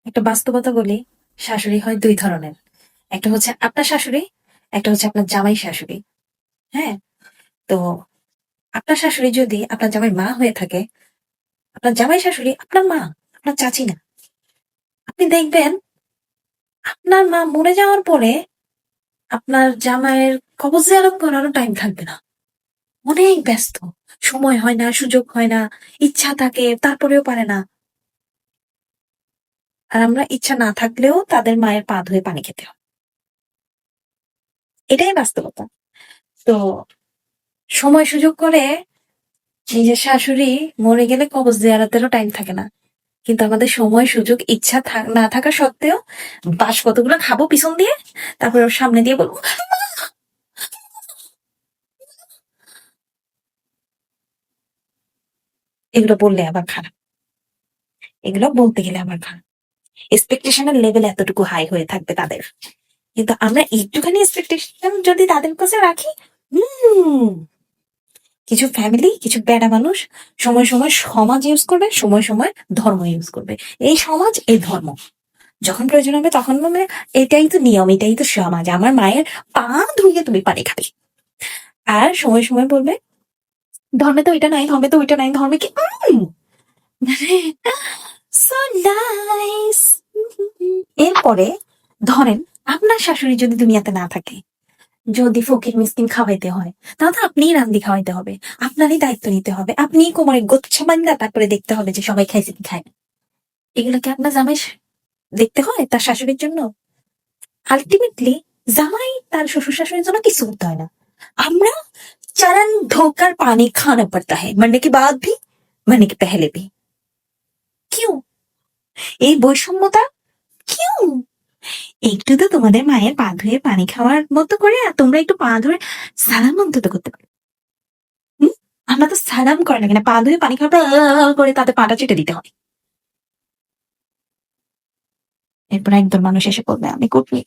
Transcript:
একটা বাস্তবতা বলি, শাশুড়ি হয় দুই ধরনের। একটা হচ্ছে আপনার শাশুড়ি, একটা হচ্ছে আপনার জামাই শাশুড়ি। হ্যাঁ? তো আপনার শাশুড়ি যদি আপনার জামাই মা হয়ে থাকে, আপনার জামাই শাশুড়ি আপনার মা, আপনার চাচী না। আপনি দেখবেন আপনার মা মরে যাওয়ার পরে আপনার জামাইয়ের কবর জিয়ারত করারও টাইম থাকবে না। অনেক ব্যস্ত। সময় হয় না, সুযোগ হয় না, ইচ্ছা থাকে তারপরেও পারে না। আর আমরা ইচ্ছা না থাকলেও তাদের মায়ের পা ধুয়ে পানি খেতে হয়। এটাই বাস্তবতা। তো সময় সুযোগ করে নিজের শাশুড়ি মরে গেলে কবর জিয়ারতেরও টাইম থাকে না। কিন্তু আমাদের সময় সুযোগ ইচ্ছা না থাকা সত্ত্বেও বাঁশ কতগুলো খাবো পিছন দিয়ে, তারপর ওর সামনে দিয়ে বলবো এগুলো বললে আবার খারাপ, এগুলো বলতে গেলে আবার খারাপ। এক্সপেকটেশনের লেভেল এতটুকু হাই হয়ে থাকবে তাদের। কিন্তু আমরা একটুখানি এক্সপেকটেশন যদি তাদের কাছে রাখি, হুম, কিছু ফ্যামিলি, কিছু বেড়া মানুষ সময় সময় সমাজ ইউজ করবে, সময় সময় ধর্ম ইউজ করবে। এই সমাজ, এই ধর্ম, যখন প্রয়োজন হবে তখন বলবে এটাই তো নিয়ম, এটাই তো সমাজ, আমার মায়ের পা ধুয়ে তুমি পানি খাবে। আর সময় সময় বলবে ধর্মে তো এটা নাই, ধর্মে তো ওইটা নাই, ধর্মে কি মানে সো নাইস। এরপরে ধরেন আপনার শাশুড়ি যদি দুনিয়াতে না থাকে, যদি ফকির মিসকিন খাওয়াইতে হয়, তাহলে তো আপনিই রান্দি খাওয়াইতে হবে, আপনারই দায়িত্ব নিতে হবে, আপনিই কোমরে গোচ্ছা বান্ধা তারপরে দেখতে হবে যে সবাই খাইছে কি খায় না। এগুলো কি আপনার জামাই দেখতে হয় তার শাশুড়ির জন্য? আলটিমেটলি জামাই তার শ্বশুর শাশুড়ির জন্য কিছু করতে হয় না। আমরা चरण धोकर पानी खाना पड़ता है, मरने के बाद भी, मरने के पहले भी। क्यों? এই বৈষম্যতা কিউ? একটু তো তোমাদের মায়ের পা ধুয়ে পানি খাওয়ার মতো করে আর তোমরা একটু পা ধরে সালাম অন্তত করতে পারো। হুম? আমরা তো সালাম করে না, কিনা পা ধুয়ে পানি খাওয়ার পর করে তাতে পাটা চেটে দিতে হয়। এরপর একদম মানুষ এসে বলবে আমি কর্মী,